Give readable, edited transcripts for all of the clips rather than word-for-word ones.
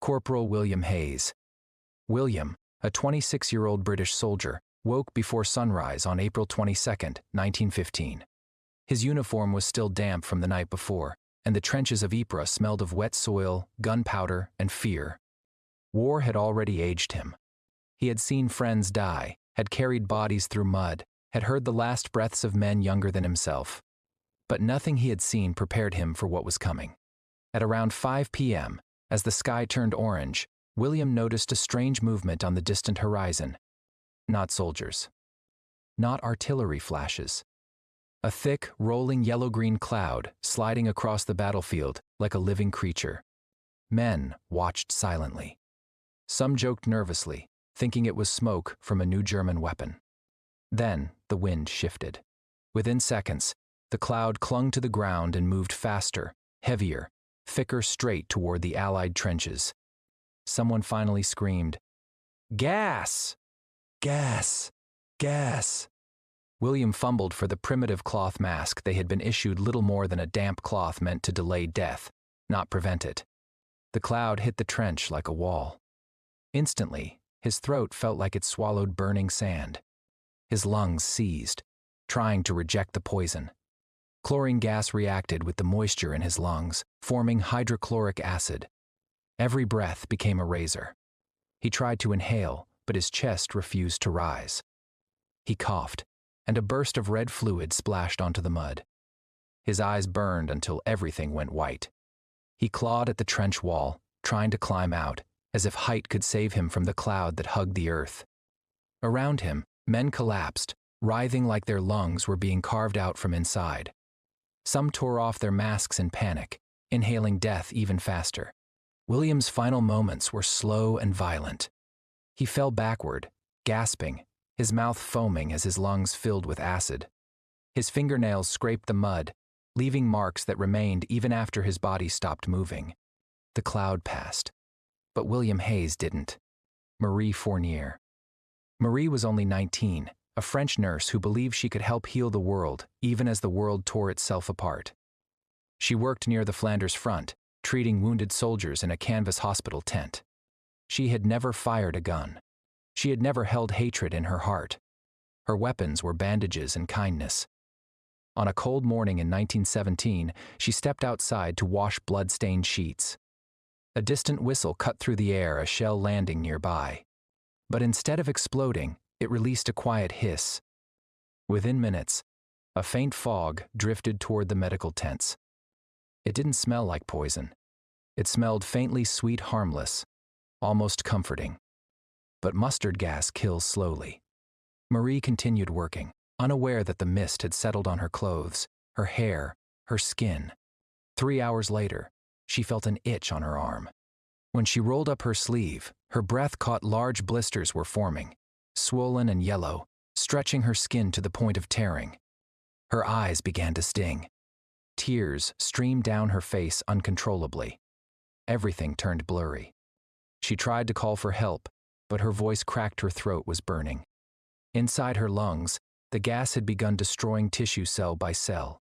Corporal William Hayes. William, a 26-year-old British soldier, woke before sunrise on April 22, 1915. His uniform was still damp from the night before, and the trenches of Ypres smelled of wet soil, gunpowder, and fear. War had already aged him. He had seen friends die, had carried bodies through mud, had heard the last breaths of men younger than himself. But nothing he had seen prepared him for what was coming. At around 5 p.m., as the sky turned orange, William noticed a strange movement on the distant horizon. Not soldiers. Not artillery flashes. A thick, rolling yellow-green cloud sliding across the battlefield like a living creature. Men watched silently. Some joked nervously, thinking it was smoke from a new German weapon. Then the wind shifted. Within seconds, the cloud clung to the ground and moved faster, heavier, thicker straight toward the Allied trenches. Someone finally screamed, "Gas! Gas! Gas!" William fumbled for the primitive cloth mask they had been issued little more than a damp cloth meant to delay death, not prevent it. The cloud hit the trench like a wall. Instantly, his throat felt like it swallowed burning sand. His lungs seized, trying to reject the poison. Chlorine gas reacted with the moisture in his lungs, forming hydrochloric acid. Every breath became a razor. He tried to inhale, but his chest refused to rise. He coughed, and a burst of red fluid splashed onto the mud. His eyes burned until everything went white. He clawed at the trench wall, trying to climb out, as if height could save him from the cloud that hugged the earth. Around him, men collapsed, writhing like their lungs were being carved out from inside. Some tore off their masks in panic, inhaling death even faster. William's final moments were slow and violent. He fell backward, gasping, his mouth foaming as his lungs filled with acid. His fingernails scraped the mud, leaving marks that remained even after his body stopped moving. The cloud passed. But William Hayes didn't. Marie Fournier. Marie was only 19, a French nurse who believed she could help heal the world, even as the world tore itself apart. She worked near the Flanders front, treating wounded soldiers in a canvas hospital tent. She had never fired a gun. She had never held hatred in her heart. Her weapons were bandages and kindness. On a cold morning in 1917, she stepped outside to wash blood-stained sheets. A distant whistle cut through the air, a shell landing nearby. But instead of exploding, it released a quiet hiss. Within minutes, a faint fog drifted toward the medical tents. It didn't smell like poison. It smelled faintly sweet, harmless, almost comforting. But mustard gas kills slowly. Marie continued working, unaware that the mist had settled on her clothes, her hair, her skin. 3 hours later, she felt an itch on her arm. When she rolled up her sleeve, her breath caught large blisters were forming, swollen and yellow, stretching her skin to the point of tearing. Her eyes began to sting. Tears streamed down her face uncontrollably. Everything turned blurry. She tried to call for help, but her voice cracked, her throat was burning. Inside her lungs, the gas had begun destroying tissue cell by cell.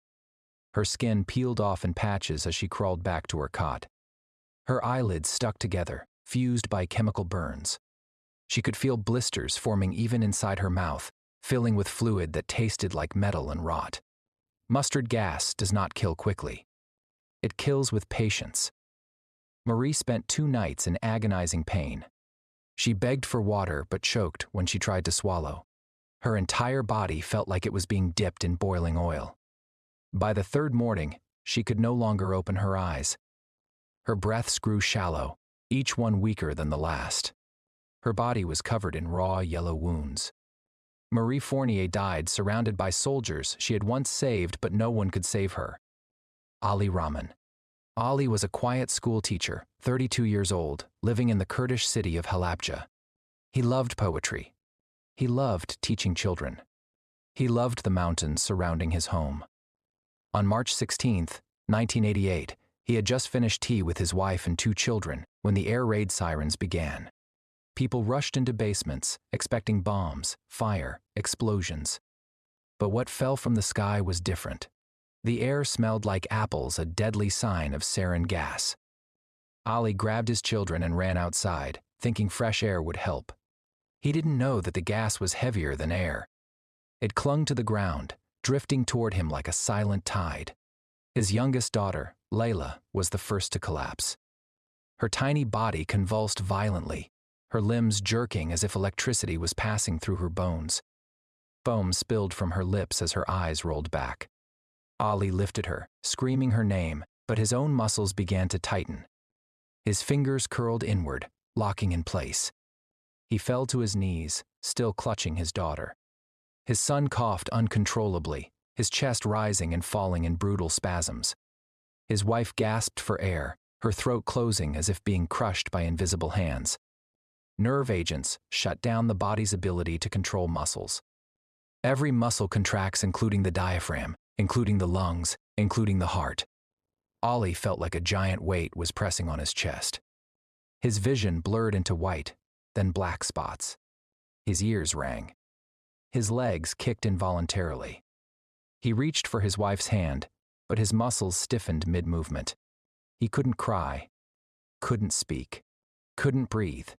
Her skin peeled off in patches as she crawled back to her cot. Her eyelids stuck together, fused by chemical burns. She could feel blisters forming even inside her mouth, filling with fluid that tasted like metal and rot. Mustard gas does not kill quickly. It kills with patience. Marie spent 2 nights in agonizing pain. She begged for water but choked when she tried to swallow. Her entire body felt like it was being dipped in boiling oil. By the 3rd morning, she could no longer open her eyes. Her breaths grew shallow, each one weaker than the last. Her body was covered in raw yellow wounds. Marie Fournier died surrounded by soldiers she had once saved, but no one could save her. Ali Rahman. Ali was a quiet school teacher, 32 years old, living in the Kurdish city of Halabja. He loved poetry. He loved teaching children. He loved the mountains surrounding his home. On March 16, 1988, he had just finished tea with his wife and 2 children when the air raid sirens began. People rushed into basements, expecting bombs, fire, explosions. But what fell from the sky was different. The air smelled like apples, a deadly sign of sarin gas. Ali grabbed his children and ran outside, thinking fresh air would help. He didn't know that the gas was heavier than air. It clung to the ground, drifting toward him like a silent tide. His youngest daughter, Layla, was the first to collapse. Her tiny body convulsed violently, her limbs jerking as if electricity was passing through her bones. Foam spilled from her lips as her eyes rolled back. Ali lifted her, screaming her name, but his own muscles began to tighten. His fingers curled inward, locking in place. He fell to his knees, still clutching his daughter. His son coughed uncontrollably, his chest rising and falling in brutal spasms. His wife gasped for air, her throat closing as if being crushed by invisible hands. Nerve agents shut down the body's ability to control muscles. Every muscle contracts, including the diaphragm, including the lungs, including the heart. Ali felt like a giant weight was pressing on his chest. His vision blurred into white, then black spots. His ears rang. His legs kicked involuntarily. He reached for his wife's hand, but his muscles stiffened mid-movement. He couldn't cry, couldn't speak, couldn't breathe.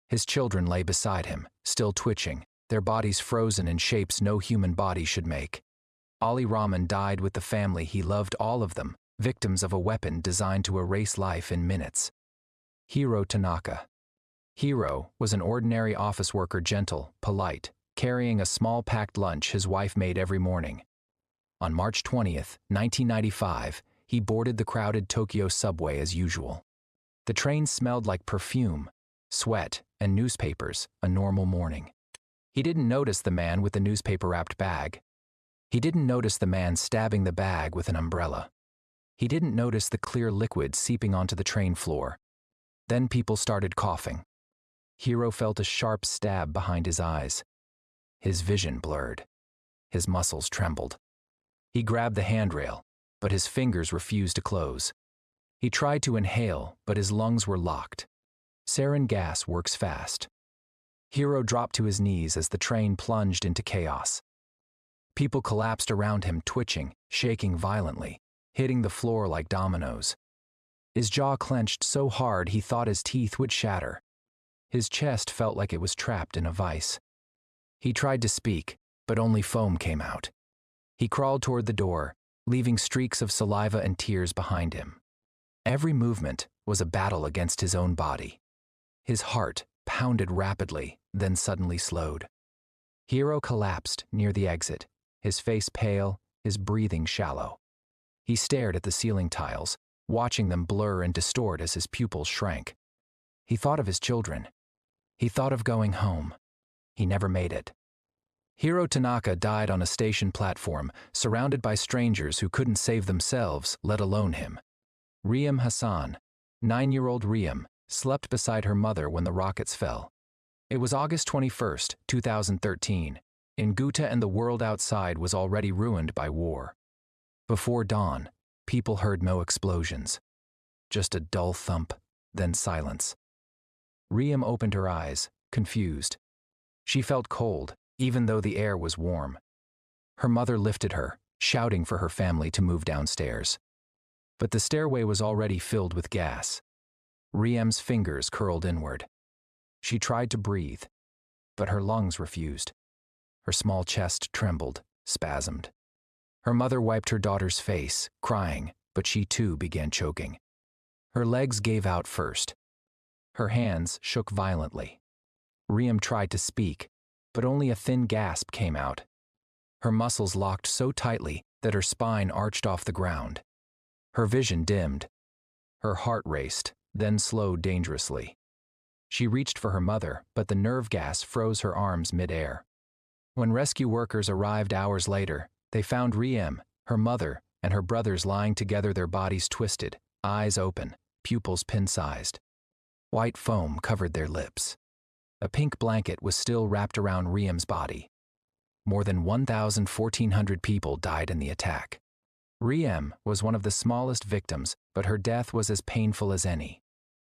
His children lay beside him, still twitching, their bodies frozen in shapes no human body should make. Ali Rahman died with the family he loved, all of them, victims of a weapon designed to erase life in minutes. Hiro Tanaka. Hiro was an ordinary office worker, gentle, polite, carrying a small packed lunch his wife made every morning. On March 20th, 1995, he boarded the crowded Tokyo subway as usual. The train smelled like perfume, sweat, and newspapers, a normal morning. He didn't notice the man with the newspaper-wrapped bag. He didn't notice the man stabbing the bag with an umbrella. He didn't notice the clear liquid seeping onto the train floor. Then people started coughing. Hiro felt a sharp stab behind his eyes. His vision blurred. His muscles trembled. He grabbed the handrail, but his fingers refused to close. He tried to inhale, but his lungs were locked. Sarin gas works fast. Hiro dropped to his knees as the train plunged into chaos. People collapsed around him, twitching, shaking violently, hitting the floor like dominoes. His jaw clenched so hard he thought his teeth would shatter. His chest felt like it was trapped in a vice. He tried to speak, but only foam came out. He crawled toward the door, leaving streaks of saliva and tears behind him. Every movement was a battle against his own body. His heart pounded rapidly, then suddenly slowed. Hiro collapsed near the exit, his face pale, his breathing shallow. He stared at the ceiling tiles, watching them blur and distort as his pupils shrank. He thought of his children. He thought of going home. He never made it. Hiro Tanaka died on a station platform, surrounded by strangers who couldn't save themselves, let alone him. Riyam Hassan, 9-year-old Riyam, slept beside her mother when the rockets fell. It was August 21, 2013, and Ghouta and the world outside was already ruined by war. Before dawn, people heard no explosions. Just a dull thump, then silence. Riyam opened her eyes, confused. She felt cold, even though the air was warm. Her mother lifted her, shouting for her family to move downstairs. But the stairway was already filled with gas. Riyam's fingers curled inward. She tried to breathe, but her lungs refused. Her small chest trembled, spasmed. Her mother wiped her daughter's face, crying, but she too began choking. Her legs gave out first. Her hands shook violently. Riyam tried to speak, but only a thin gasp came out. Her muscles locked so tightly that her spine arched off the ground. Her vision dimmed. Her heart raced, then slowed dangerously. She reached for her mother, but the nerve gas froze her arms mid-air. When rescue workers arrived hours later, they found Riyam, her mother, and her brothers lying together, their bodies twisted, eyes open, pupils pin-sized. White foam covered their lips. A pink blanket was still wrapped around Riyam's body. More than 1,400 people died in the attack. Riyam was one of the smallest victims, but her death was as painful as any.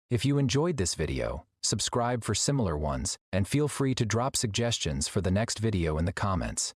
If you enjoyed this video, subscribe for similar ones, and feel free to drop suggestions for the next video in the comments.